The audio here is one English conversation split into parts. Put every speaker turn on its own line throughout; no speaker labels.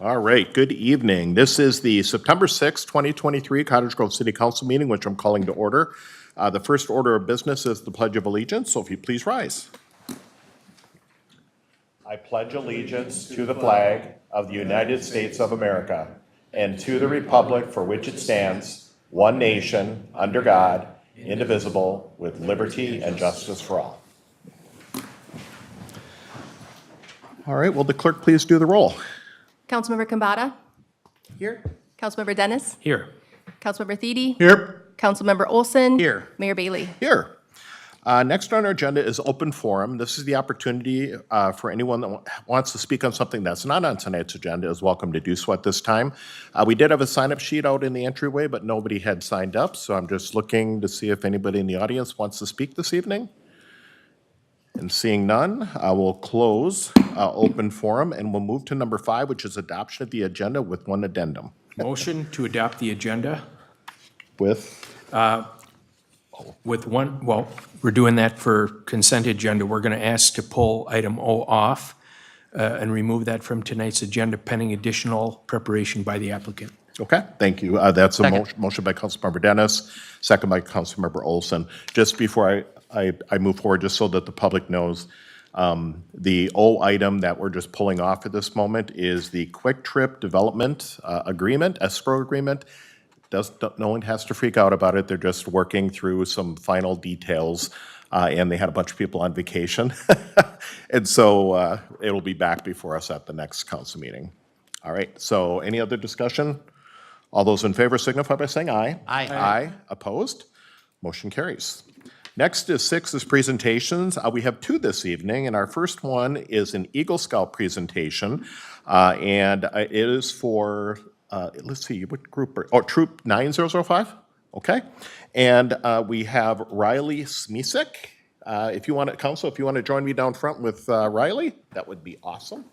All right, good evening. This is the September 6th, 2023 Cottage Grove City Council meeting, which I'm calling to order. The first order of business is the Pledge of Allegiance, so if you please rise. I pledge allegiance to the flag of the United States of America and to the republic for which it stands, one nation, under God, indivisible, with liberty and justice for all. All right, will the clerk please do the roll?
Councilmember Kambata.
Here.
Councilmember Dennis.
Here.
Councilmember Thiede.
Here.
Councilmember Olson.
Here.
Mayor Bailey.
Here. Next on our agenda is open forum. This is the opportunity for anyone that wants to speak on something that's not on tonight's agenda is welcome to do so at this time. We did have a sign-up sheet out in the entryway, but nobody had signed up, so I'm just looking to see if anybody in the audience wants to speak this evening. And seeing none, I will close open forum, and we'll move to number 5, which is adoption of the agenda with one addendum.
Motion to adopt the agenda
With
one, well, we're doing that for consent agenda. We're going to ask to pull item O off and remove that from tonight's agenda pending additional preparation by the applicant.
Okay, thank you. That's a motion by Councilmember Dennis, second by Councilmember Olson. Just before I move forward, just so that the public knows, the O item that we're just pulling off at this moment is the Kwik Trip Development Agreement, Escrow Agreement. No one has to freak out about it. They're just working through some final details, and they had a bunch of people on vacation. And so it'll be back before us at the next council meeting. All right, so any other discussion? All those in favor signify by saying aye.
Aye.
Aye. Opposed? Motion carries. Next is 6 is presentations. We have 2 this evening, and our first one is an Eagle Scout presentation, and it is for, let's see, what group? Troop 9005? Okay. And we have Riley Smisek. If you want to, Council, if you want to join me down front with Riley, that would be awesome.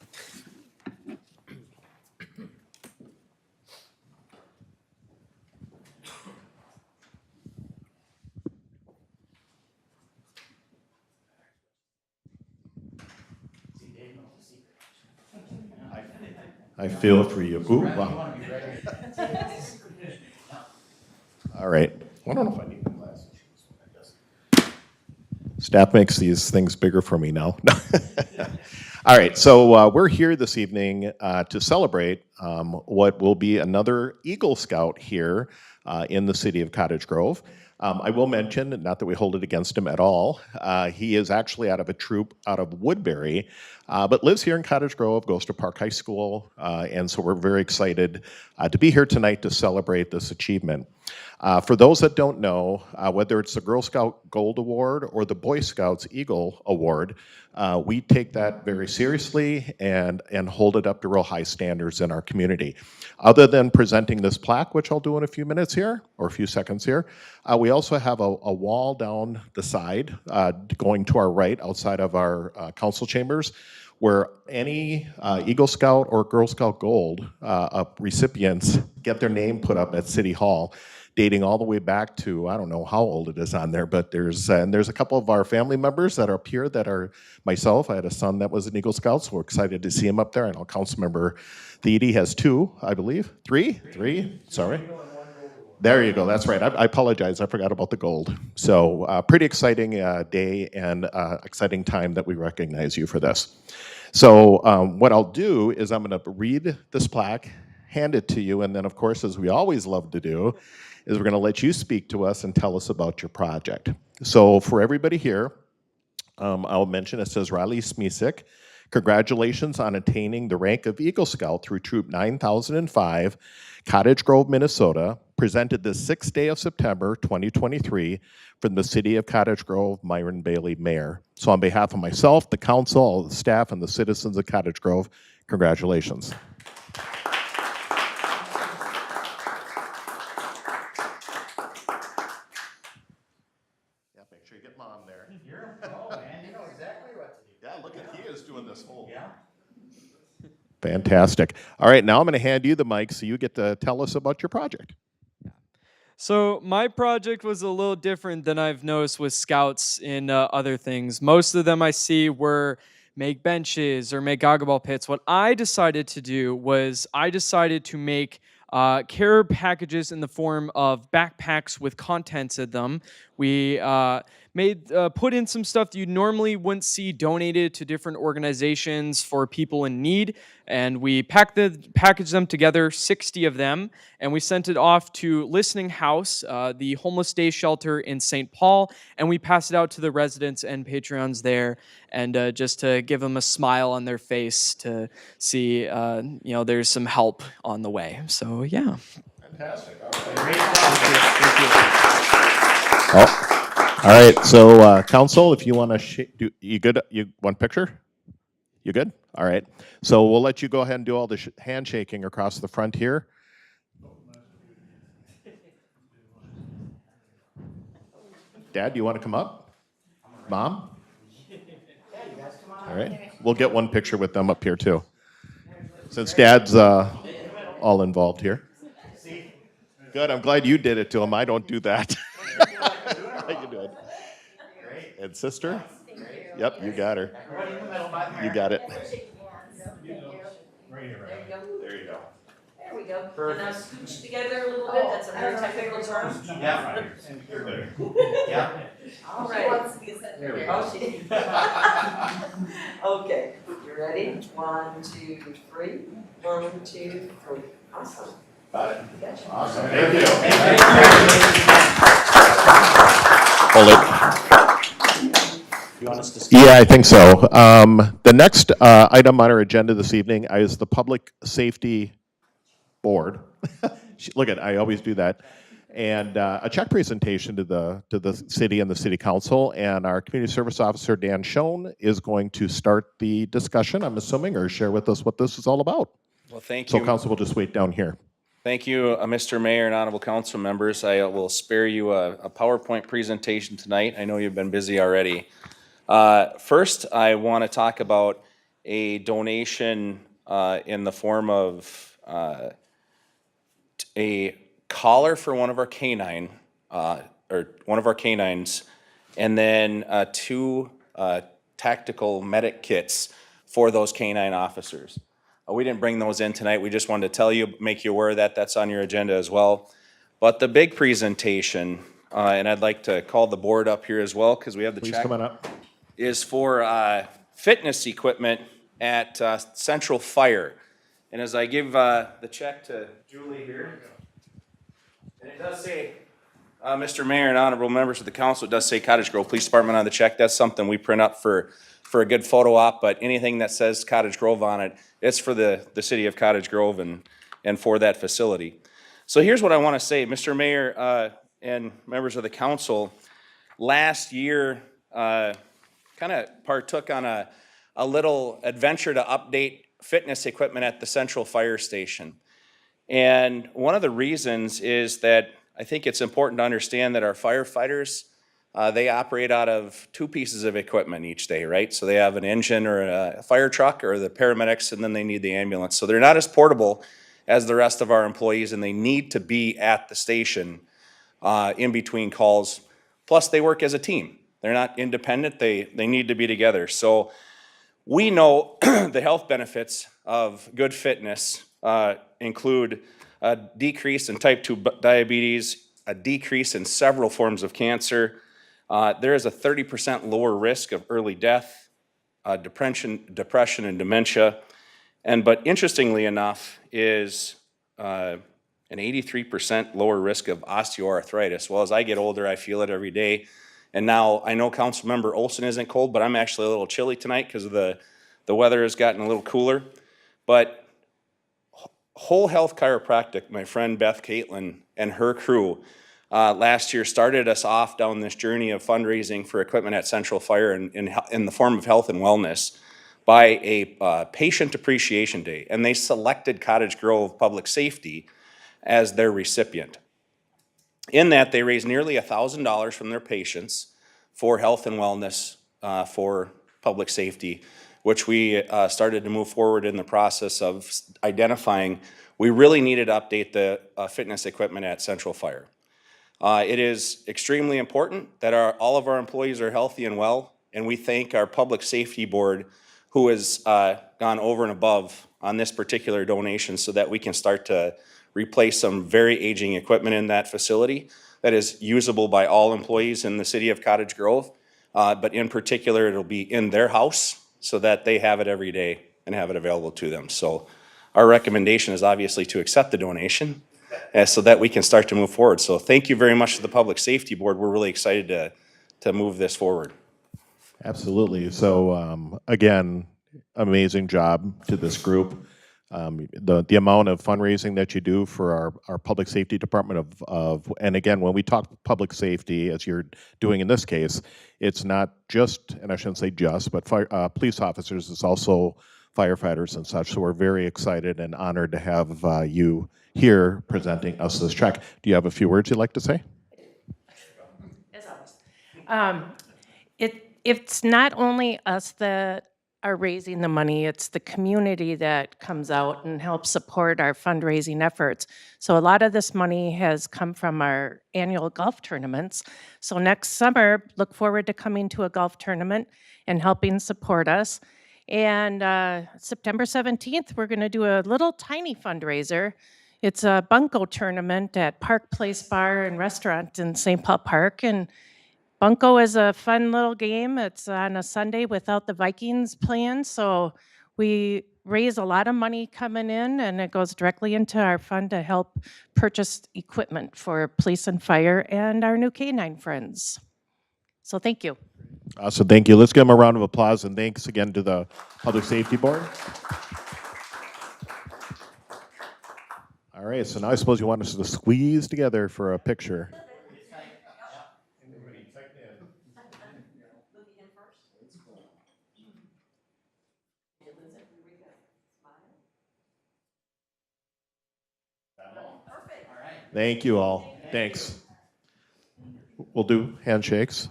I feel for you. Ooh, wow. All right. I don't know if I need the glasses. Staff makes these things bigger for me now. All right, so we're here this evening to celebrate what will be another Eagle Scout here in the city of Cottage Grove. I will mention, not that we hold it against him at all, he is actually out of a troop out of Woodbury, but lives here in Cottage Grove, goes to Park High School, and so we're very excited to be here tonight to celebrate this achievement. For those that don't know, whether it's the Girl Scout Gold Award or the Boy Scouts Eagle Award, we take that very seriously and hold it up to real high standards in our community. Other than presenting this plaque, which I'll do in a few minutes here, or a few seconds here, we also have a wall down the side, going to our right outside of our council chambers, where any Eagle Scout or Girl Scout Gold recipients get their name put up at City Hall, dating all the way back to, I don't know how old it is on there, but there's a couple of our family members that are up here that are myself. I had a son that was an Eagle Scout, so we're excited to see him up there. I know Councilmember Thiede has 2, I believe. Three, sorry. There you go, that's right. I apologize, I forgot about the gold. So pretty exciting day and exciting time that we recognize you for this. So what I'll do is I'm gonna read this plaque, hand it to you, and then of course, as we always love to do, is we're gonna let you speak to us and tell us about your project. So for everybody here, I'll mention it says Riley Smisek. Congratulations on attaining the rank of Eagle Scout through Troop 9005, Cottage Grove, Minnesota, presented this 6th day of September 2023 from the City of Cottage Grove, Myron Bailey, Mayor. So on behalf of myself, the council, all the staff, and the citizens of Cottage Grove, congratulations. Yeah, make sure you get Mom there.
Oh, man, you know exactly what to do.
Yeah, look at he is doing this whole.
Yeah.
Fantastic. All right, now I'm going to hand you the mic so you get to tell us about your project.
So my project was a little different than I've noticed with scouts in other things. Most of them I see were make benches or make goggle ball pits. What I decided to do was I decided to make care packages in the form of backpacks with contents in them. We put in some stuff that you normally wouldn't see donated to different organizations for people in need, and we packaged them together, 60 of them, and we sent it off to Listening House, the homeless day shelter in St. Paul, and we passed it out to the residents and Patreons there, and just to give them a smile on their face to see, there's some help on the way. So yeah.
Fantastic. All right. So, council, if you want to, you good? You want picture? You good? All right. So we'll let you go ahead and do all the handshaking across the front here. Dad, do you want to come up? Mom? All right. We'll get one picture with them up here too. Since Dad's all involved here. Good. I'm glad you did it to him. I don't do that. How you doing? And sister? Yep, you got her. You got it.
Right here,
There you go.
There you go.
There we go. And now scooch together a little bit. That's a very technical term.
Yeah. Yeah.
All right.
There we
Oh, she. Okay. You ready? 1, 2, 3. 1, 2, 3. Awesome.
Got it.
You gotcha.
Awesome. Thank you. Hold it.
You want us to?
Yeah, I think so. The next item on our agenda this evening is the Public Safety Board. Look at, I always do that. And a check presentation to the city and the city council. And our community service officer, Dan Schoen, is going to start the discussion, I'm assuming, or share with us what this is all about.
Well, thank
So
you.
council will just wait down here.
Thank you, Mr. Mayor and honorable council members. I will spare you a PowerPoint presentation tonight. I know you've been busy already. First, I want to talk about a donation in the form of a collar for one of our canines, and then 2 tactical medic kits for those canine officers. We didn't bring those in tonight. We just wanted to tell you, make you aware that that's on your agenda as well. But the big presentation, and I'd like to call the board up here as well because we have the
Please
check,
come on up.
is for fitness equipment at Central Fire. And as I give the check to Julie here, and it does say, Mr. Mayor and honorable members of the council, it does say Cottage Grove Police Department on the check. That's something we print up for a good photo op, but anything that says Cottage Grove on it, it's for the city of Cottage Grove and for that facility. So here's what I want to say, Mr. Mayor and members of the council. Last year, kind of partook on a little adventure to update fitness equipment at the Central Fire Station. And one of the reasons is that I think it's important to understand that our firefighters, they operate out of 2 pieces of equipment each day, right? So they have an engine or a fire truck or the paramedics, and then they need the ambulance. So they're not as portable as the rest of our employees, and they need to be at the station in between calls. Plus, they work as a team. They're not independent. They need to be together. So we know the health benefits of good fitness include a decrease in type 2 diabetes, a decrease in several forms of cancer. There is a 30% lower risk of early death, depression and dementia. But interestingly enough is an 83% lower risk of osteoarthritis. Well, as I get older, I feel it every day. And now I know Councilmember Olson isn't cold, but I'm actually a little chilly tonight because of the weather has gotten a little cooler. But Whole Health Chiropractic, my friend Beth Caitlin and her crew, last year started us off down this journey of fundraising for equipment at Central Fire in the form of health and wellness by a patient appreciation day. And they selected Cottage Grove Public Safety as their recipient. In that, they raised nearly $1,000 from their patients for health and wellness for public safety, which we started to move forward in the process of identifying we really needed to update the fitness equipment at Central Fire. It is extremely important that all of our employees are healthy and well, and we thank our Public Safety Board who has gone over and above on this particular donation so that we can start to replace some very aging equipment in that facility that is usable by all employees in the city of Cottage Grove. But in particular, it'll be in their house so that they have it every day and have it available to them. So our recommendation is obviously to accept the donation so that we can start to move forward. So thank you very much to the Public Safety Board. We're really excited to move this forward.
Absolutely. So again, amazing job to this group. The amount of fundraising that you do for our public safety department and again, when we talk public safety, as you're doing in this case, it's not just, and I shouldn't say just, but police officers, it's also firefighters and such. So we're very excited and honored to have you here presenting us this check. Do you have a few words you'd like to say?
As always. It's not only us that are raising the money, it's the community that comes out and helps support our fundraising efforts. So a lot of this money has come from our annual golf tournaments. So next summer, look forward to coming to a golf tournament and helping support us. And September 17th, we're going to do a little tiny fundraiser. It's a bunco tournament at Park Place Bar and Restaurant in St. Paul Park. And bunco is a fun little game. It's on a Sunday without the Vikings playing. So we raise a lot of money coming in, and it goes directly into our fund to help purchase equipment for police and fire and our new canine friends. So thank you.
Awesome, thank you. Let's give them a round of applause, and thanks again to the Public Safety Board. All right, so now I suppose you want us to squeeze together for a picture. Thank you all. Thanks. We'll do handshakes.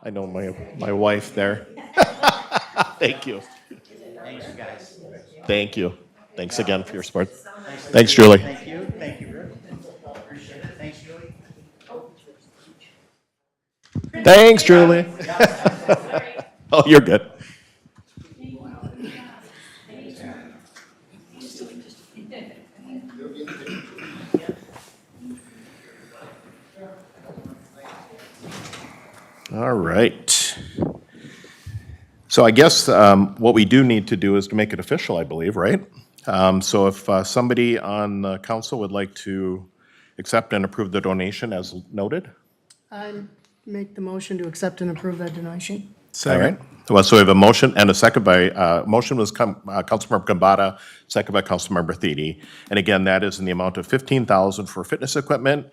I know my wife there. Thank you.
Thanks, guys.
Thank you. Thanks again for your support. Thanks, Julie.
Thank you, Rick. Appreciate it. Thanks, Julie.
Thanks, Julie. Oh, you're good. All right. So I guess what we do need to do is to make it official, I believe, right? So if somebody on the council would like to accept and approve the donation as noted.
I make the motion to accept and approve that donation.
All right. Well, so we have a motion and a second by, motion was Councilmember Gambata, second by Councilmember Thiede. And again, that is in the amount of $15,000 for fitness equipment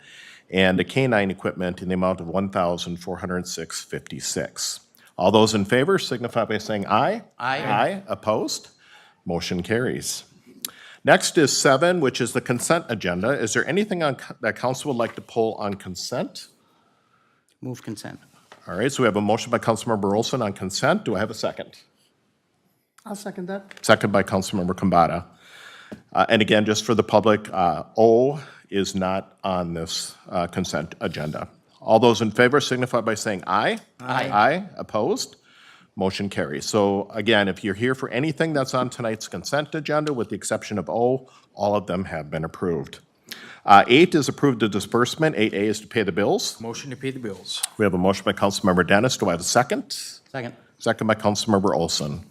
and a canine equipment in the amount of $1,406.56. All those in favor signify by saying aye.
Aye.
Aye. Opposed? Motion carries. Next is 7, which is the consent agenda. Is there anything on that council would like to pull on consent?
Move consent.
All right, so we have a motion by Councilmember Olson on consent. Do I have a second?
I'll second that.
Second by Councilmember Kambata. And again, just for the public, O is not on this consent agenda. All those in favor signify by saying aye.
Aye.
Aye. Opposed? Motion carries. So again, if you're here for anything that's on tonight's consent agenda, with the exception of O, all of them have been approved. 8 is approved the disbursement. 8A is to pay the bills.
Motion to pay the bills.
We have a motion by Councilmember Dennis. Do I have a second?
Second.
Second by Councilmember Olson.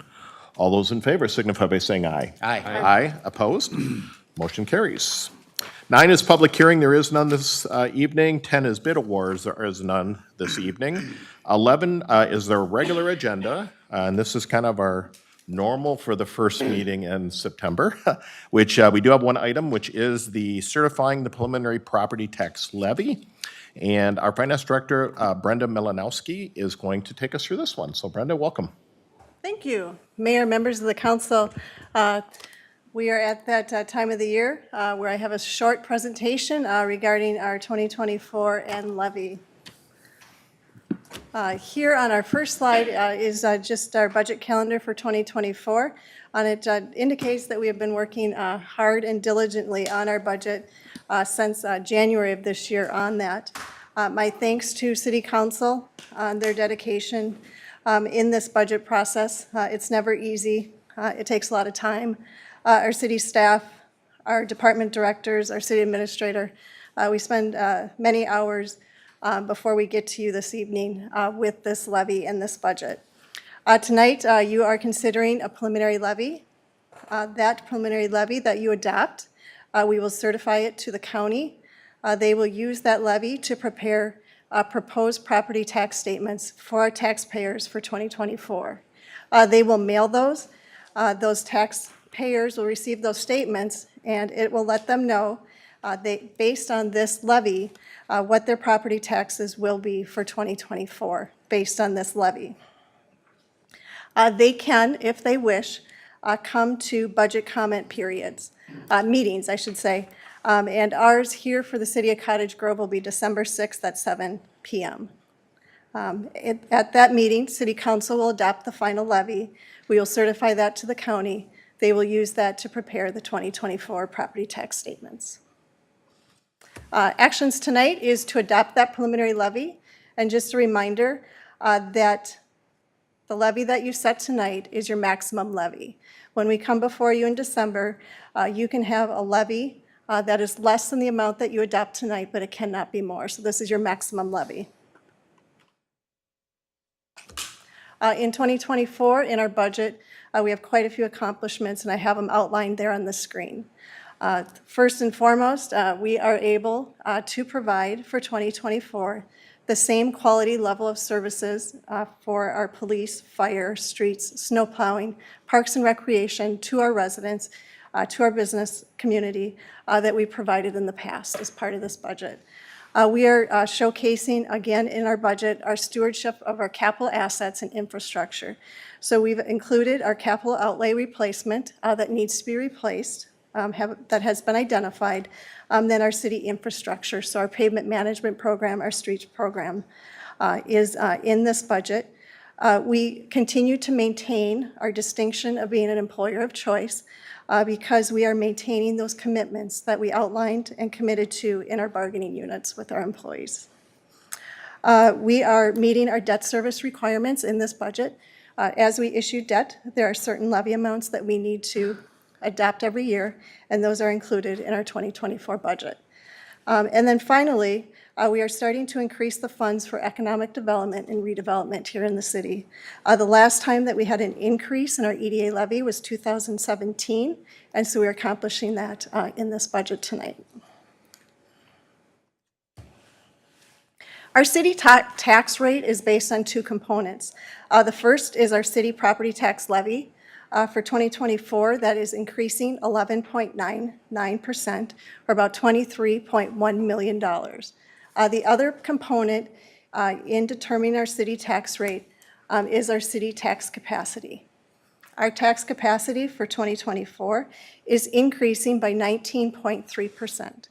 All those in favor signify by saying aye.
Aye.
Aye. Opposed? Motion carries. 9 is public hearing. There is none this evening. 10 is bid awards. There is none this evening. 11 is their regular agenda, and this is kind of our normal for the first meeting in September, which we do have one item, which is the certifying the preliminary property tax levy. And our finance director, Brenda Milanowski, is going to take us through this one. So Brenda, welcome.
Thank you. Mayor, members of the council, we are at that time of the year where I have a short presentation regarding our 2024 and levy. Here on our first slide is just our budget calendar for 2024. And it indicates that we have been working hard and diligently on our budget since January of this year on that. My thanks to City Council on their dedication in this budget process. It's never easy. It takes a lot of time. Our city staff, our department directors, our city administrator, we spend many hours before we get to you this evening with this levy and this budget. Tonight, you are considering a preliminary levy. That preliminary levy that you adopt, we will certify it to the county. They will use that levy to prepare proposed property tax statements for our taxpayers for 2024. They will mail those. Those taxpayers will receive those statements, and it will let them know, based on this levy, what their property taxes will be for 2024, based on this levy. They can, if they wish, come to budget comment periods, meetings, I should say. And ours here for the City of Cottage Grove will be December 6th at 7 p.m. At that meeting, City Council will adopt the final levy. We will certify that to the county. They will use that to prepare the 2024 property tax statements. Actions tonight is to adopt that preliminary levy. And just a reminder that the levy that you set tonight is your maximum levy. When we come before you in December, you can have a levy that is less than the amount that you adopt tonight, but it cannot be more. So this is your maximum levy. In 2024, in our budget, we have quite a few accomplishments, and I have them outlined there on the screen. First and foremost, we are able to provide for 2024 the same quality level of services for our police, fire, streets, snow plowing, parks and recreation to our residents, to our business community that we provided in the past as part of this budget. We are showcasing, again, in our budget, our stewardship of our capital assets and infrastructure. So we've included our capital outlay replacement that needs to be replaced, that has been identified, then our city infrastructure. So our pavement management program, our streets program is in this budget. We continue to maintain our distinction of being an employer of choice because we are maintaining those commitments that we outlined and committed to in our bargaining units with our employees. We are meeting our debt service requirements in this budget. As we issue debt, there are certain levy amounts that we need to adopt every year, and those are included in our 2024 budget. And then finally, we are starting to increase the funds for economic development and redevelopment here in the city. The last time that we had an increase in our EDA levy was 2017, and so we're accomplishing that in this budget tonight. Our city tax rate is based on two components. The first is our city property tax levy. For 2024, that is increasing 11.99%, or about $23.1 million. The other component in determining our city tax rate is our city tax capacity. Our tax capacity for 2024 is increasing by 19.3%.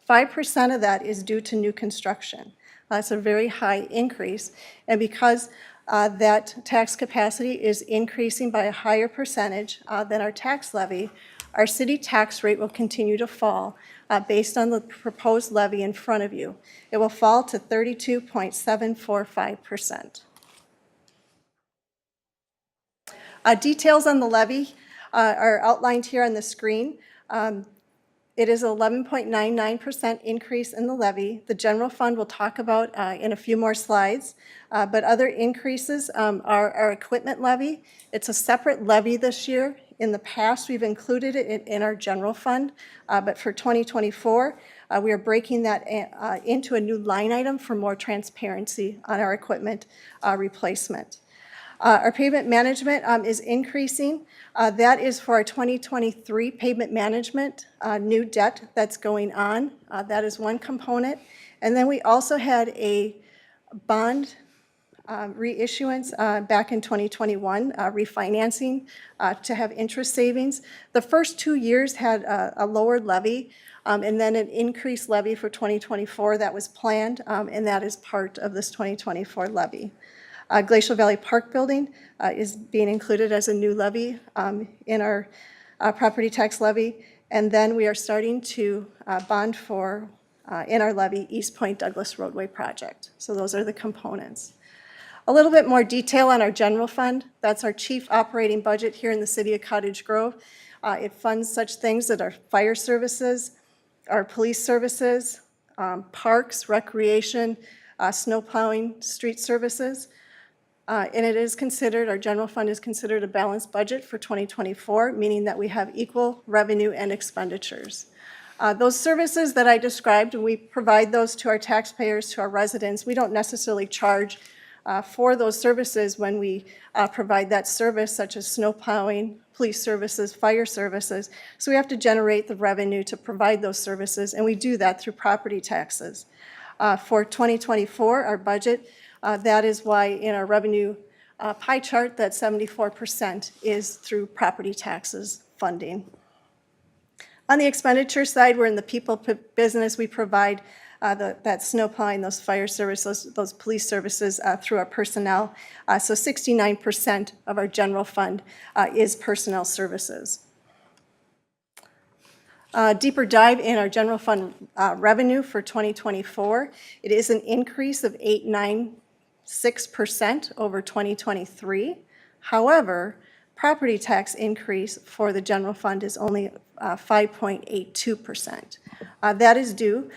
5% of that is due to new construction. That's a very high increase, and because that tax capacity is increasing by a higher percentage than our tax levy, our city tax rate will continue to fall based on the proposed levy in front of you. It will fall to 32.745%. Details on the levy are outlined here on the screen. It is an 11.99% increase in the levy. The general fund we'll talk about in a few more slides, but other increases are our equipment levy. It's a separate levy this year. In the past, we've included it in our general fund, but for 2024, we are breaking that into a new line item for more transparency on our equipment replacement. Our pavement management is increasing. That is for our 2023 pavement management new debt that's going on. That is one component. And then we also had a bond reissuance back in 2021, refinancing to have interest savings. The first 2 years had a lower levy and then an increased levy for 2024 that was planned, and that is part of this 2024 levy. Glacial Valley Park Building is being included as a new levy in our property tax levy. And then we are starting to bond for, in our levy, East Point Douglas Roadway Project. So those are the components. A little bit more detail on our general fund. That's our chief operating budget here in the city of Cottage Grove. It funds such things that are fire services, our police services, parks, recreation, snow plowing, street services. And it is considered, our general fund is considered a balanced budget for 2024, meaning that we have equal revenue and expenditures. Those services that I described, we provide those to our taxpayers, to our residents. We don't necessarily charge for those services when we provide that service, such as snow plowing, police services, fire services. So we have to generate the revenue to provide those services, and we do that through property taxes. For 2024, our budget, that is why in our revenue pie chart, that 74% is through property taxes funding. On the expenditure side, we're in the people business. We provide that snow plowing, those fire services, those police services through our personnel. So 69% of our general fund is personnel services. Deeper dive in our general fund revenue for 2024. It is an increase of 896% over 2023. However, property tax increase for the general fund is only 5.82%. That is due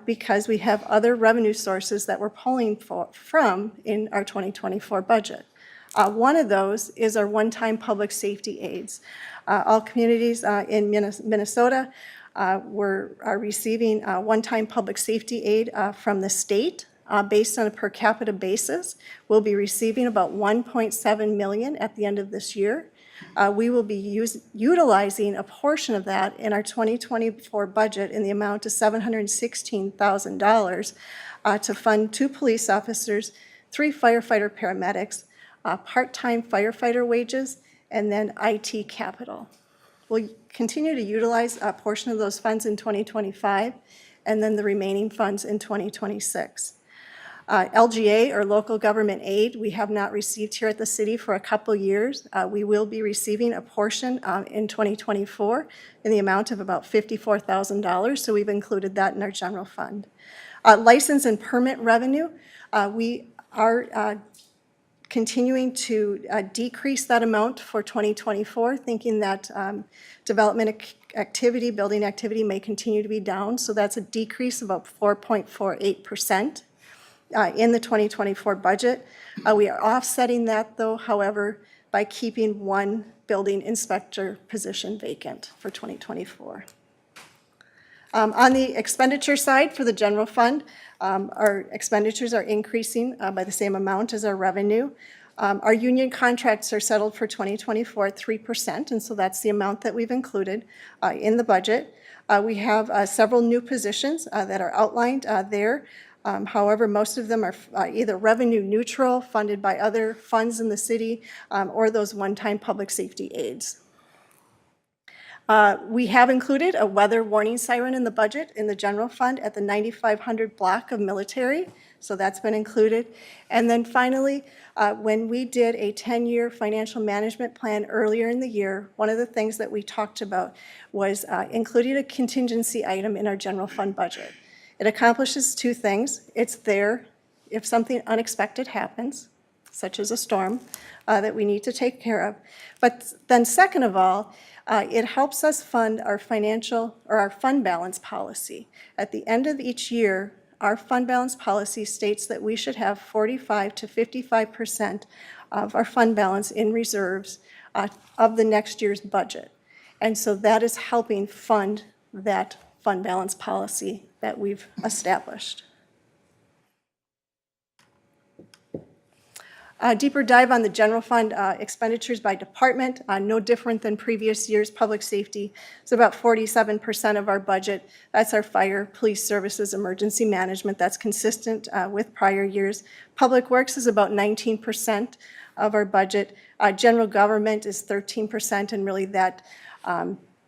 because we have other revenue sources that we're pulling from in our 2024 budget. One of those is our one-time public safety aids. All communities in Minnesota are receiving one-time public safety aid from the state. Based on a per capita basis, we'll be receiving about $1.7 million at the end of this year. We will be utilizing a portion of that in our 2024 budget in the amount of $716,000 to fund 2 police officers, 3 firefighter paramedics, part-time firefighter wages, and then IT capital. We'll continue to utilize a portion of those funds in 2025, and then the remaining funds in 2026. LGA, or local government aid, we have not received here at the city for a couple years. We will be receiving a portion in 2024 in the amount of about $54,000, so we've included that in our general fund. License and permit revenue, we are continuing to decrease that amount for 2024, thinking that development activity, building activity may continue to be down, so that's a decrease of about 4.48%. In the 2024 budget. We are offsetting that, though, however, by keeping 1 building inspector position vacant for 2024. On the expenditure side for the general fund, our expenditures are increasing by the same amount as our revenue. Our union contracts are settled for 2024 at 3%, and so that's the amount that we've included in the budget. We have several new positions that are outlined there. However, most of them are either revenue neutral, funded by other funds in the city, or those one-time public safety aids. We have included a weather warning siren in the budget in the general fund at the 9500 block of military, so that's been included. And then finally, when we did a 10-year financial management plan earlier in the year, one of the things that we talked about was including a contingency item in our general fund budget. It accomplishes 2 things. It's there if something unexpected happens, such as a storm, that we need to take care of. But then second of all, it helps us fund our financial or our fund balance policy. At the end of each year, our fund balance policy states that we should have 45 to 55% of our fund balance in reserves of the next year's budget. And so that is helping fund that fund balance policy that we've established. Deeper dive on the general fund expenditures by department, no different than previous years. Public safety is about 47% of our budget. That's our fire, police services, emergency management. That's consistent with prior years. Public works is about 19% of our budget. General government is 13%, and really that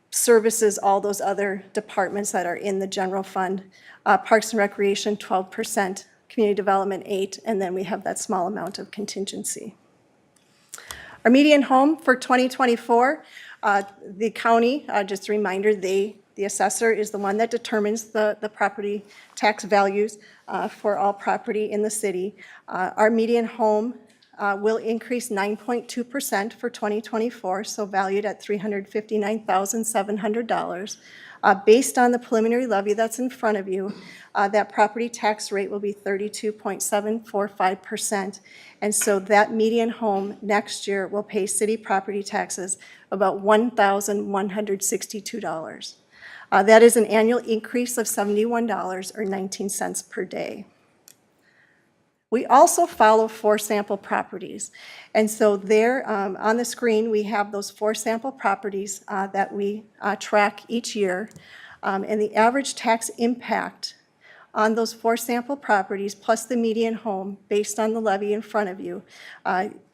services all those other departments that are in the general fund. Parks and recreation, 12%. Community development, 8%, and then we have that small amount of contingency. Our median home for 2024, the county, just a reminder, they The assessor is the one that determines the property tax values for all property in the city. Our median home will increase 9.2% for 2024, so valued at $359,700. Based on the preliminary levy that's in front of you, that property tax rate will be 32.745%. And so that median home next year will pay city property taxes about $1,162. That is an annual increase of $71 or 19 cents per day. We also follow 4 sample properties. And so there on the screen, we have those 4 sample properties that we track each year. And the average tax impact on those 4 sample properties plus the median home based on the levy in front of you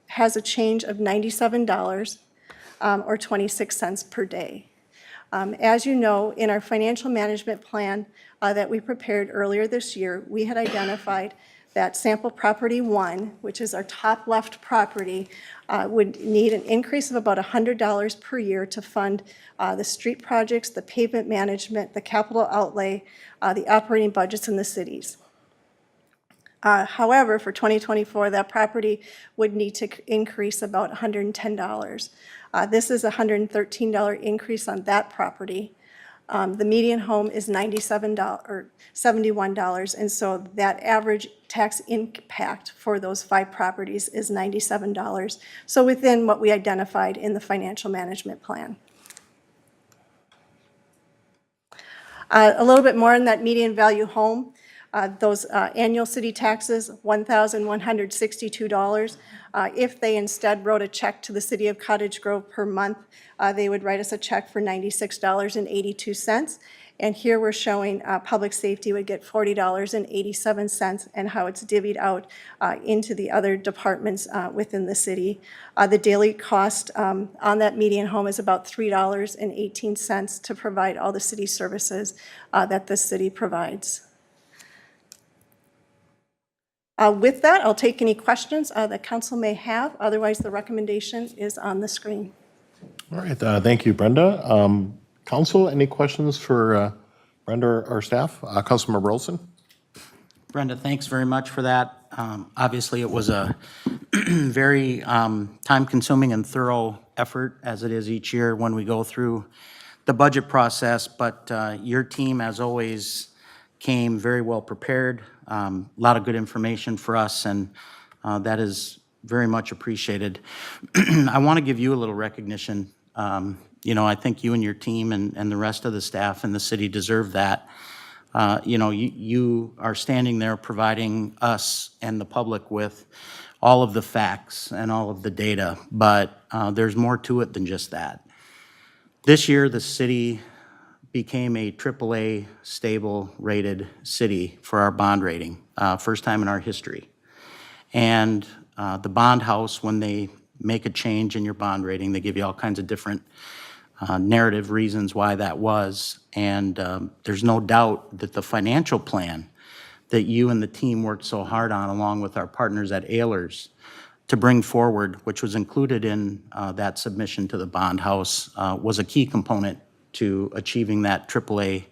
has a change of $97 or 26 cents per day. As you know, in our financial management plan that we prepared earlier this year, we had identified that sample property 1, which is our top left property, would need an increase of about $100 per year to fund the street projects, the pavement management, the capital outlay, the operating budgets in the cities. However, for 2024, that property would need to increase about $110. This is a $113 increase on that property. The median home is $97 or $71, and so that average tax impact for those 5 properties is $97. So within what we identified in the financial management plan. A little bit more on that median value home. Those annual city taxes, $1,162. If they instead wrote a check to the city of Cottage Grove per month, they would write us a check for $96.82. And here we're showing public safety would get $40.87 and how it's divvied out into the other departments within the city. The daily cost on that median home is about $3.18 to provide all the city services that the city provides. With that, I'll take any questions that council may have. Otherwise, the recommendation is on the screen.
All right, thank you, Brenda. Council, any questions for Brenda or staff? Councilmember Olson?
Brenda, thanks very much for that. Obviously, it was a very time-consuming and thorough effort, as it is each year when we go through the budget process, but your team, as always, came very well prepared. A lot of good information for us, and that is very much appreciated. I want to give you a little recognition. You know, I think you and your team and the rest of the staff in the city deserve that. You know, you are standing there providing us and the public with all of the facts and all of the data, but there's more to it than just that. This year, the city became a AAA stable rated city for our bond rating, first time in our history. And the bond house, when they make a change in your bond rating, they give you all kinds of different narrative reasons why that was. And there's no doubt that the financial plan that you and the team worked so hard on, along with our partners at Ehlers, to bring forward, which was included in that submission to the bond house, was a key component to achieving that AAA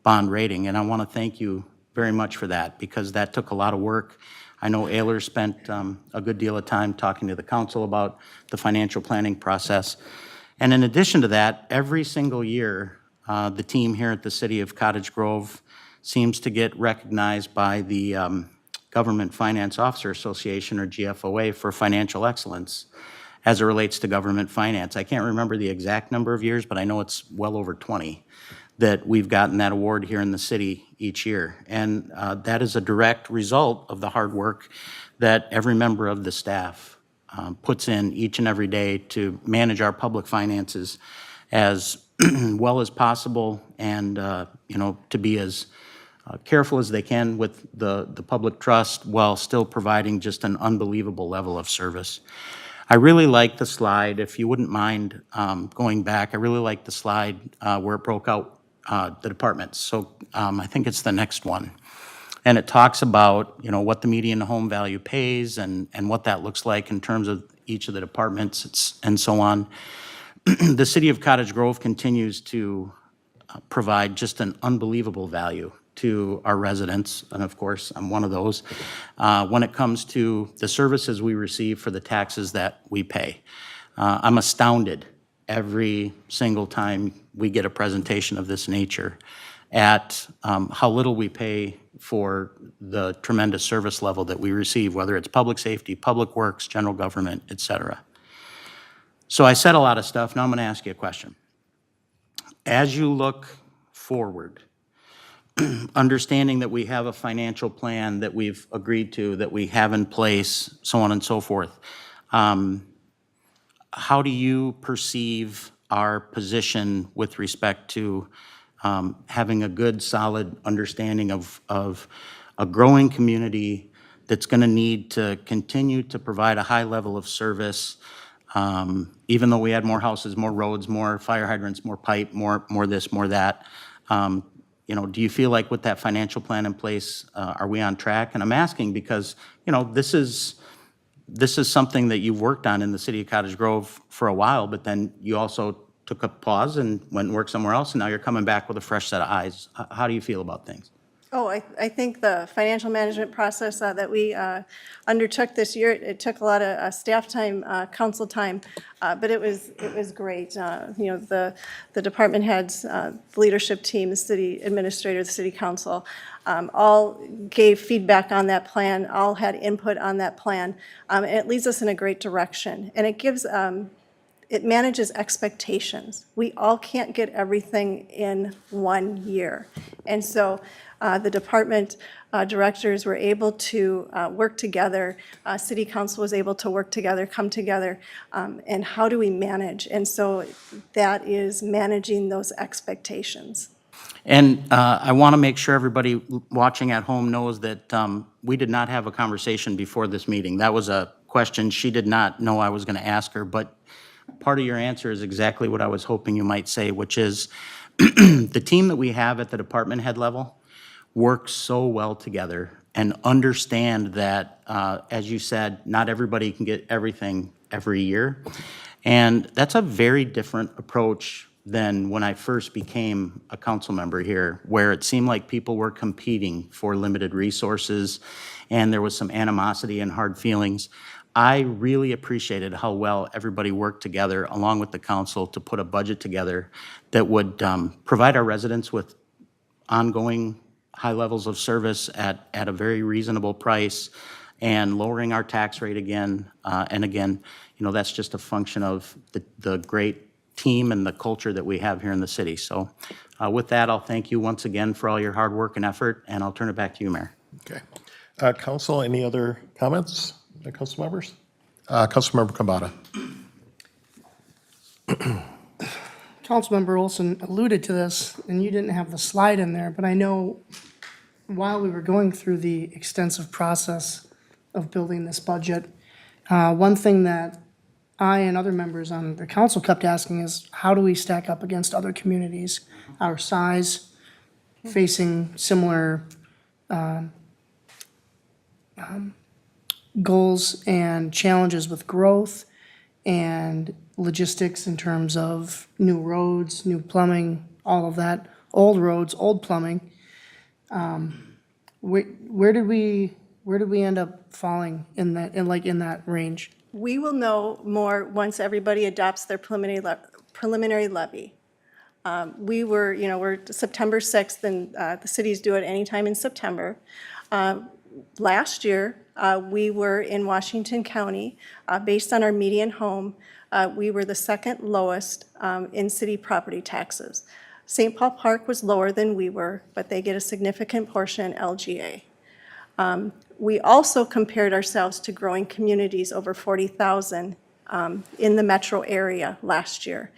bond rating. And I want to thank you very much for that, because that took a lot of work. I know Ehlers spent a good deal of time talking to the council about the financial planning process. And in addition to that, every single year, the team here at the City of Cottage Grove seems to get recognized by the Government Finance Officer Association, or GFOA, for financial excellence as it relates to government finance. I can't remember the exact number of years, but I know it's well over 20 that we've gotten that award here in the city each year. And that is a direct result of the hard work that every member of the staff puts in each and every day to manage our public finances as well as possible, and you know, to be as careful as they can with the public trust while still providing just an unbelievable level of service. I really like the slide, if you wouldn't mind going back. I really like the slide where it broke out the departments. So I think it's the next one. And it talks about, you know, what the median home value pays and what that looks like in terms of each of the departments and so on. The City of Cottage Grove continues to provide just an unbelievable value to our residents, and of course, I'm one of those, when it comes to the services we receive for the taxes that we pay. I'm astounded every single time we get a presentation of this nature at how little we pay for the tremendous service level that we receive, whether it's public safety, public works, general government, et cetera. So I said a lot of stuff. Now I'm going to ask you a question. As you look forward, understanding that we have a financial plan that we've agreed to, that we have in place, so on and so forth, how do you perceive our position with respect to having a good, solid understanding of a growing community that's going to need to continue to provide a high level of service, even though we add more houses, more roads, more fire hydrants, more pipe, more this, more that? You know, do you feel like with that financial plan in place, are we on track? And I'm asking because, you know, this is something that you've worked on in the city of Cottage Grove for a while, but then you also took a pause and went and worked somewhere else, and now you're coming back with a fresh set of eyes. How do you feel about things?
Oh, I think the financial management process that we undertook this year, it took a lot of staff time, council time, but it was great. You know, the department heads, the leadership team, the city administrator, the city council, all gave feedback on that plan, all had input on that plan, and it leads us in a great direction. And it gives, it manages expectations. We all can't get everything in 1 year. And so the department directors were able to work together. City council was able to work together, come together, and how do we manage? And so that is managing those expectations.
And I want to make sure everybody watching at home knows that we did not have a conversation before this meeting. That was a question she did not know I was going to ask her, but part of your answer is exactly what I was hoping you might say, which is the team that we have at the department head level work so well together and understand that, as you said, not everybody can get everything every year. And that's a very different approach than when I first became a council member here, where it seemed like people were competing for limited resources and there was some animosity and hard feelings. I really appreciated how well everybody worked together along with the council to put a budget together that would provide our residents with ongoing high levels of service at a very reasonable price and lowering our tax rate again. And again, you know, that's just a function of the great team and the culture that we have here in the city. So with that, I'll thank you once again for all your hard work and effort, and I'll turn it back to you, Mayor.
Okay. Council, any other comments, council members? Councilmember Kambata.
Councilmember Olson alluded to this, and you didn't have the slide in there, but I know while we were going through the extensive process of building this budget, one thing that I and other members on the council kept asking is, how do we stack up against other communities our size, facing similar goals and challenges with growth and logistics in terms of new roads, new plumbing, all of that, old roads, old plumbing. Where did we end up falling in that range?
We will know more once everybody adopts their preliminary levy. We're September 6th, and the cities do it anytime in September. Last year, we were in Washington County, based on our median home, we were the second lowest in city property taxes. St. Paul Park was lower than we were, but they get a significant portion in LGA. We also compared ourselves to growing communities over 40,000 in the metro area last year.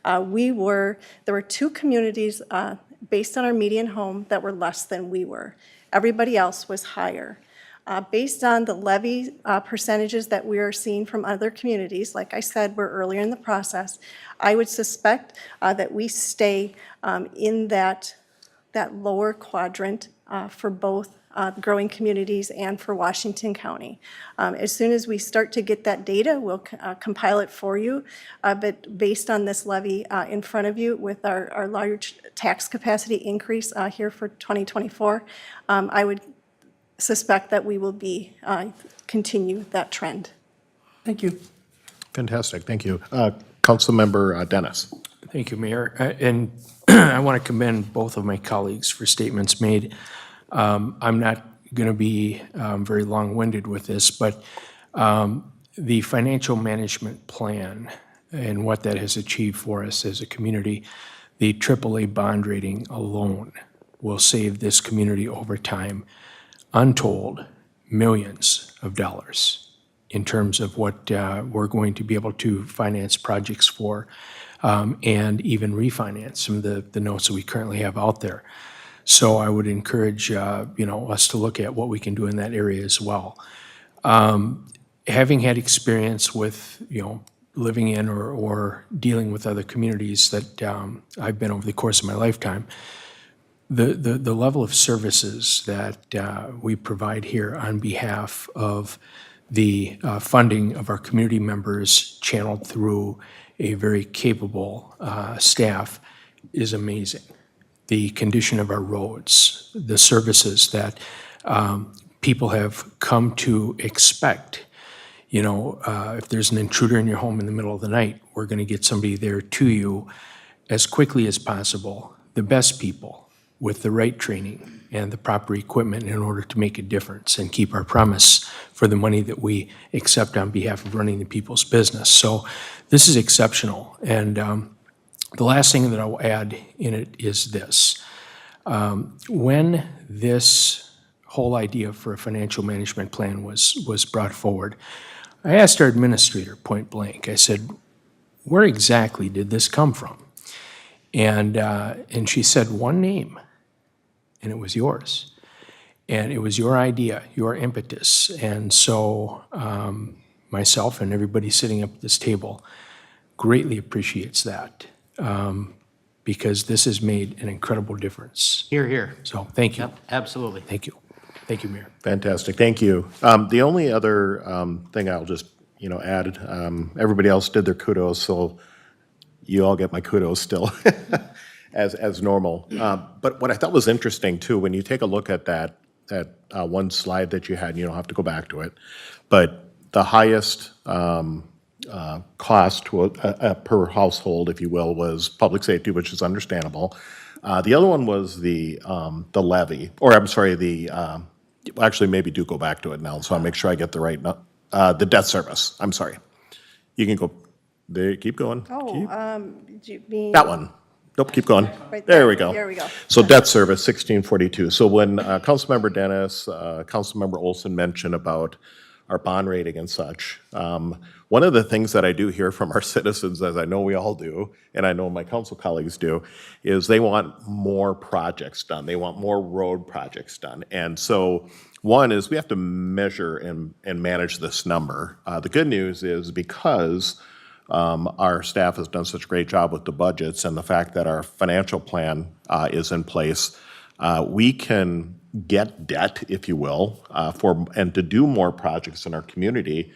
There were 2 communities based on our median home that were less than we were. Everybody else was higher. Based on the levy percentages that we are seeing from other communities, like I said, we're earlier in the process, I would suspect that we stay in that that lower quadrant for both growing communities and for Washington County. As soon as we start to get that data, we'll compile it for you. But based on this levy in front of you with our large tax capacity increase here for 2024, I would suspect that we will be continue that trend.
Thank you.
Fantastic, thank you. Councilmember Dennis.
Thank you, Mayor. And I want to commend both of my colleagues for statements made. I'm not going to be very long-winded with this, but the financial management plan and what that has achieved for us as a community, the AAA bond rating alone will save this community over time untold millions of dollars in terms of what we're going to be able to finance projects for and even refinance some of the notes that we currently have out there. So I would encourage, us to look at what we can do in that area as well. Having had experience with, living in or dealing with other communities that I've been over the course of my lifetime, the level of services that we provide here on behalf of the funding of our community members channeled through a very capable staff is amazing. The condition of our roads, the services that people have come to expect. If there's an intruder in your home in the middle of the night, we're going to get somebody there to you as quickly as possible, the best people with the right training and the proper equipment in order to make a difference and keep our promise for the money that we accept on behalf of running the people's business. So this is exceptional. And the last thing that I'll add in it is this. When this whole idea for a financial management plan was brought forward, I asked our administrator point blank, I said, where exactly did this come from? And she said one name, and it was yours. And it was your idea, your impetus. And so myself and everybody sitting up at this table greatly appreciates that. Because this has made an incredible difference.
Here, here.
So, thank you.
Yep, absolutely.
Thank you. Thank you, Mayor.
Fantastic, thank you. The only other thing I'll just, add, everybody else did their kudos, so you all get my kudos still as normal. But what I thought was interesting too, when you take a look at that one slide that you had, and you don't have to go back to it, but the highest cost per household, if you will, was public safety, which is understandable. The other one was the levy, or I'm sorry, actually maybe do go back to it now, so I'll make sure I get the right, the debt service, I'm sorry. You can go, there, keep going.
Do you mean?
That one. Nope, keep going.
Right
There we go.
There we go.
So debt service, 1642. So when Councilmember Dennis, Councilmember Olson mentioned about our bond rating and such, one of the things that I do hear from our citizens, as I know we all do, and I know my council colleagues do, is they want more projects done. They want more road projects done. And so one is we have to measure and manage this number. The good news is because our staff has done such a great job with the budgets and the fact that our financial plan is in place, we can get debt, if you will, and to do more projects in our community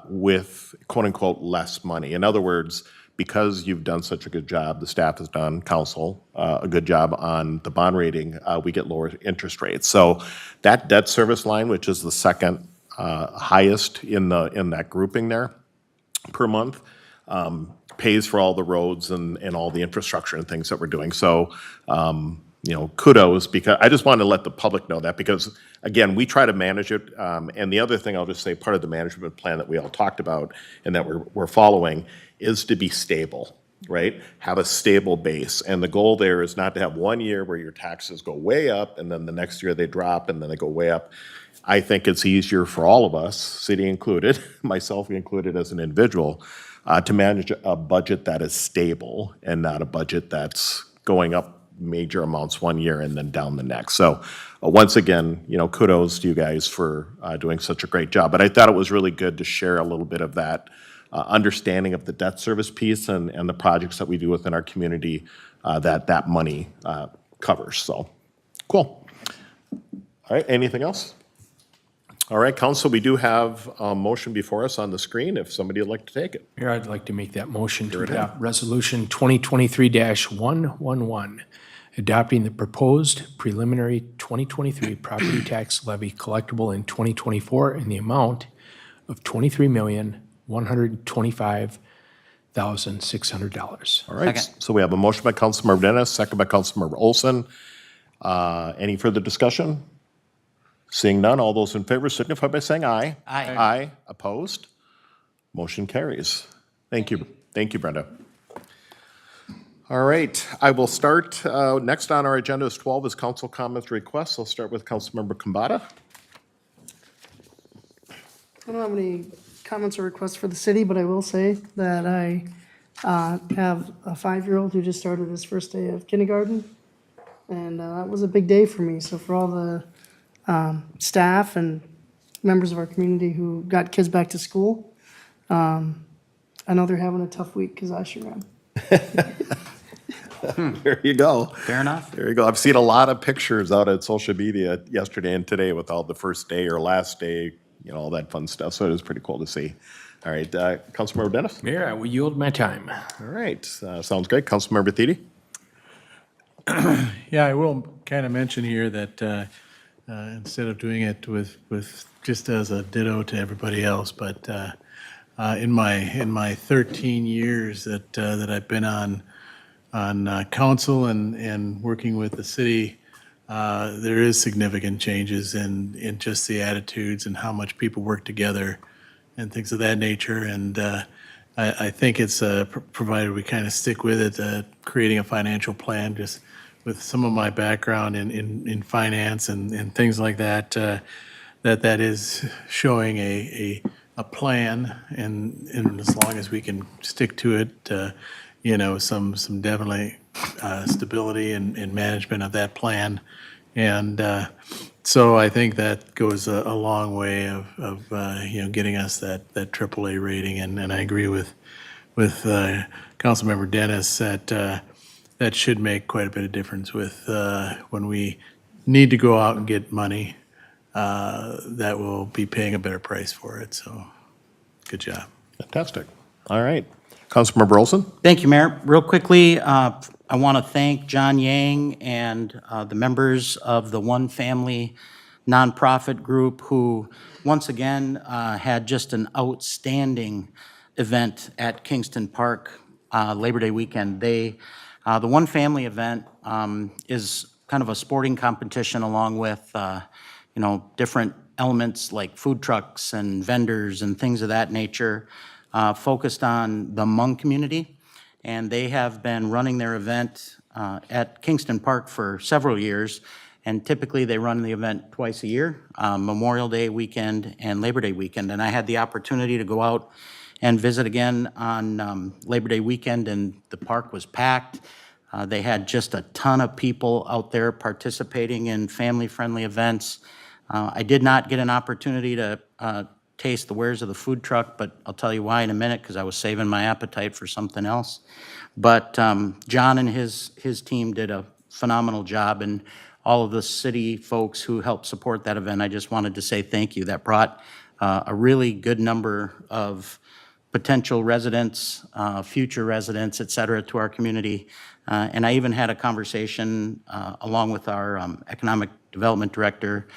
with quote-unquote less money. In other words, because you've done such a good job, the staff has done, council, a good job on the bond rating, we get lower interest rates. So that debt service line, which is the second highest in that grouping there per month, pays for all the roads and all the infrastructure and things that we're doing. So, kudos, because I just wanted to let the public know that, because again, we try to manage it. And the other thing I'll just say, part of the management plan that we all talked about and that we're following is to be stable, right? Have a stable base. And the goal there is not to have 1 year where your taxes go way up and then the next year they drop and then they go way up. I think it's easier for all of us, city included, myself included as an individual, to manage a budget that is stable and not a budget that's going up major amounts 1 year and then down the next. So once again, kudos to you guys for doing such a great job. But I thought it was really good to share a little bit of that understanding of the debt service piece and the projects that we do within our community, that money covers, so, cool. All right, anything else? All right, council, we do have a motion before us on the screen, if somebody would like to take it.
Mayor, I'd like to make that motion to
Right ahead.
adopt Resolution 2023-111, adopting the proposed preliminary 2023 property tax levy collectible in 2024 in the amount of $23,125,600.
All right,
Second.
so we have a motion by Councilmember Dennis, second by Councilmember Olson. Any further discussion? Seeing none, all those in favor signify by saying aye.
Aye.
Aye, opposed? Motion carries. Thank you. Thank you, Brenda. All right, I will start, next on our agenda is 12 is council comments requests. I'll start with Councilmember Kambata.
I don't have any comments or requests for the city, but I will say that I have a 5-year-old who just started his first day of kindergarten. And that was a big day for me. So for all the staff and members of our community who got kids back to school, I know they're having a tough week because I sure am.
There you go.
Fair enough.
There you go. I've seen a lot of pictures out at social media yesterday and today with all the first day or last day, you know, all that fun stuff. So it is pretty cool to see. All right, Councilmember Dennis?
Mayor, I will yield my time.
All right, sounds great. Councilmember Thiede?
Yeah, I will kind of mention here that instead of doing it with just as a ditto to everybody else, but in my 13 years that I've been on council and working with the city, there is significant changes in just the attitudes and how much people work together and things of that nature. And I think it's provided we kind of stick with it, creating a financial plan, just with some of my background in finance and things like that, that is showing a plan, and as long as we can stick to it, you know, some definitely stability and management of that plan. And so I think that goes a long way of you know, getting us that AAA rating. And I agree with Councilmember Dennis that that should make quite a bit of difference with when we need to go out and get money, that will be paying a better price for it. So, good job.
Fantastic. All right. Councilmember Olson?
Thank you, Mayor. Real quickly, I want to thank John Yang and the members of the One Family nonprofit group who, once again, had just an outstanding event at Kingston Park Labor Day weekend. The One Family event is kind of a sporting competition along with, you know, different elements like food trucks and vendors and things of that nature, focused on the Hmong community. And they have been running their event at Kingston Park for several years. And typically they run the event twice a year, Memorial Day weekend and Labor Day weekend. And I had the opportunity to go out and visit again on Labor Day weekend, and the park was packed. They had just a ton of people out there participating in family-friendly events. I did not get an opportunity to taste the wares of the food truck, but I'll tell you why in a minute, because I was saving my appetite for something else. But John and his team did a phenomenal job, and all of the city folks who helped support that event, I just wanted to say thank you. That brought a really good number of potential residents, future residents, et cetera, to our community. And I even had a conversation along with our economic development director,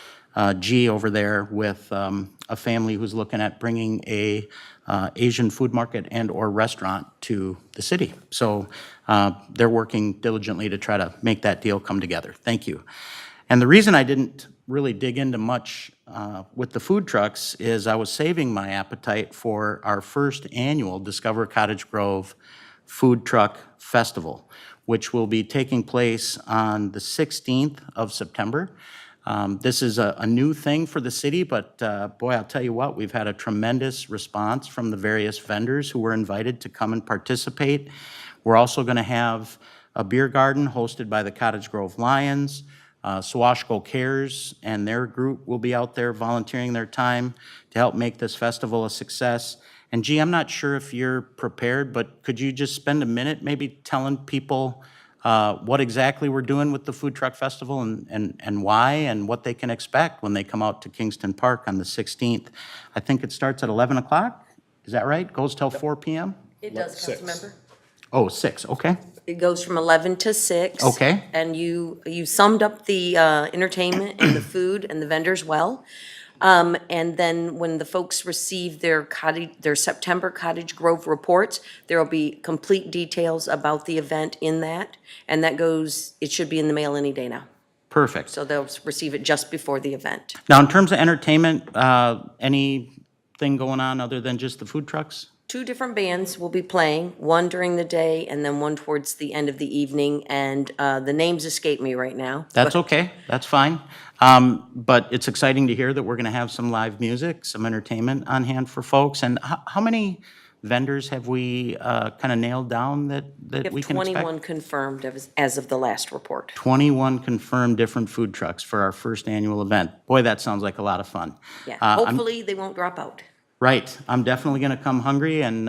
G over there, with a family who's looking at bringing a Asian food market and or restaurant to the city. So they're working diligently to try to make that deal come together. Thank you. And the reason I didn't really dig into much with the food trucks is I was saving my appetite for our first annual Discover Cottage Grove Food Truck Festival, which will be taking place on the 16th of September. This is a new thing for the city, but boy, I'll tell you what, we've had a tremendous response from the various vendors who were invited to come and participate. We're also going to have a beer garden hosted by the Cottage Grove Lions. Swashco Cares and their group will be out there volunteering their time to help make this festival a success. And G, I'm not sure if you're prepared, but could you just spend a minute maybe telling people what exactly we're doing with the Food Truck Festival and why and what they can expect when they come out to Kingston Park on the 16th. I think it starts at 11 o'clock, is that right? Goes till 4 p.m.?
It does, Councilmember.
Oh, 6, okay.
It goes from 11 to 6.
Okay.
And you summed up the entertainment and the food and the vendors well. And then when the folks receive their September Cottage Grove reports, there will be complete details about the event in that. And it should be in the mail any day now.
Perfect.
So they'll receive it just before the event.
Now, in terms of entertainment, anything going on other than just the food trucks?
2 different bands will be playing, one during the day and then one towards the end of the evening. And the names escape me right now.
That's okay, that's fine. But it's exciting to hear that we're gonna have some live music, some entertainment on hand for folks. And how many vendors have we kind of nailed down that
We
we
have
can expect?
21 confirmed as of the last report.
21 confirmed different food trucks for our first annual event. Boy, that sounds like a lot of fun.
Yeah,
I'm-
hopefully they won't drop out.
Right, I'm definitely gonna come hungry and,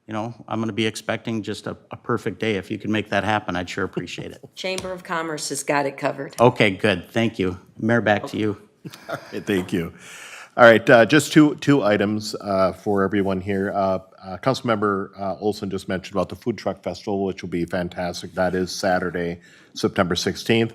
you know, I'm gonna be expecting just a perfect day. If you could make that happen, I'd sure appreciate it.
Chamber of Commerce has got it covered.
Okay, good, thank you. Mayor, back to you.
Okay, thank you. All right, just two items for everyone here. Councilmember Olson just mentioned about the Food Truck Festival, which will be fantastic. That is Saturday, September 16th.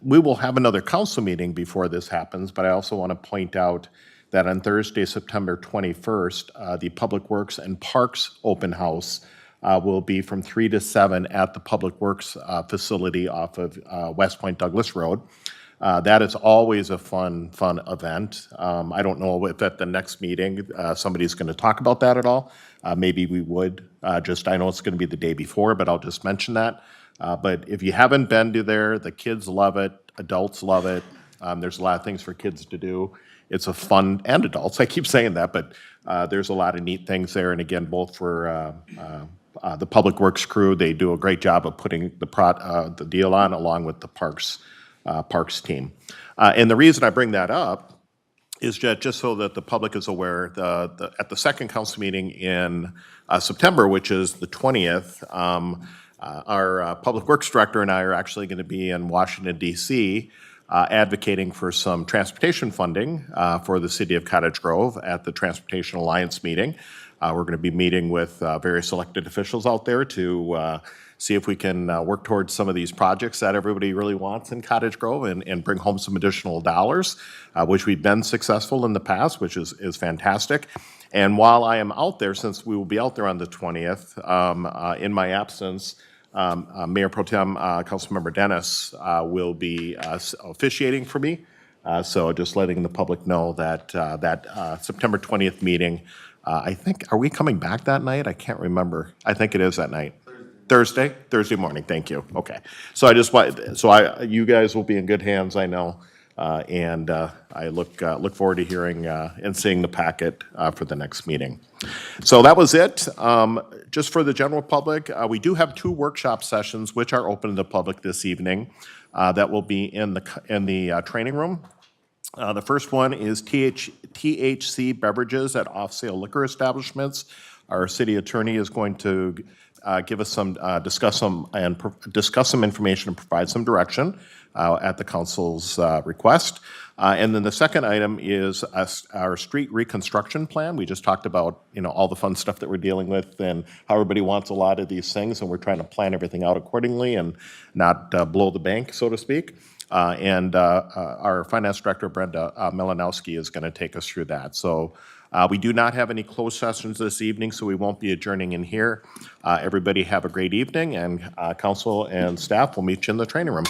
We will have another council meeting before this happens, but I also want to point out that on Thursday, September 21st, the Public Works and Parks Open House will be from 3 to 7 at the Public Works facility off of West Point Douglas Road. That is always a fun event. I don't know if at the next meeting, somebody's going to talk about that at all. Maybe we would, I know it's going to be the day before, but I'll just mention that. But if you haven't been to there, the kids love it, adults love it. There's a lot of things for kids to do. It's a fun, and adults, I keep saying that, but there's a lot of neat things there. And again, both for the Public Works crew, they do a great job of putting the deal on along with the Parks team. And the reason I bring that up is just so that the public is aware, at the second council meeting in September, which is the 20th, our Public Works Director and I are actually going to be in Washington, D.C., advocating for some transportation funding for the city of Cottage Grove at the Transportation Alliance meeting. We're going to be meeting with various elected officials out there to see if we can work towards some of these projects that everybody really wants in Cottage Grove and bring home some additional dollars, which we've been successful in the past, which is fantastic. And while I am out there, since we will be out there on the 20th, in my absence, Mayor Pro Tem, Councilmember Dennis will be officiating for me. So just letting the public know that September 20th meeting, I think, are we coming back that night? I can't remember. I think it is that night. Thursday morning, thank you. Okay. So you guys will be in good hands, I know. And I look forward to hearing and seeing the packet for the next meeting. So that was it. Just for the general public, we do have 2 workshop sessions which are open to the public this evening. That will be in the training room. The first one is THC beverages at off-sale liquor establishments. Our city attorney is going to give us discuss some information and provide some direction at the council's request. And then the second item is our street reconstruction plan. We just talked about, all the fun stuff that we're dealing with and how everybody wants a lot of these things, and we're trying to plan everything out accordingly and not blow the bank, so to speak. And our finance director, Brenda Melanowski, is going to take us through that. So we do not have any closed sessions this evening, so we won't be adjourning in here. Everybody have a great evening, and council and staff will meet you in the training room.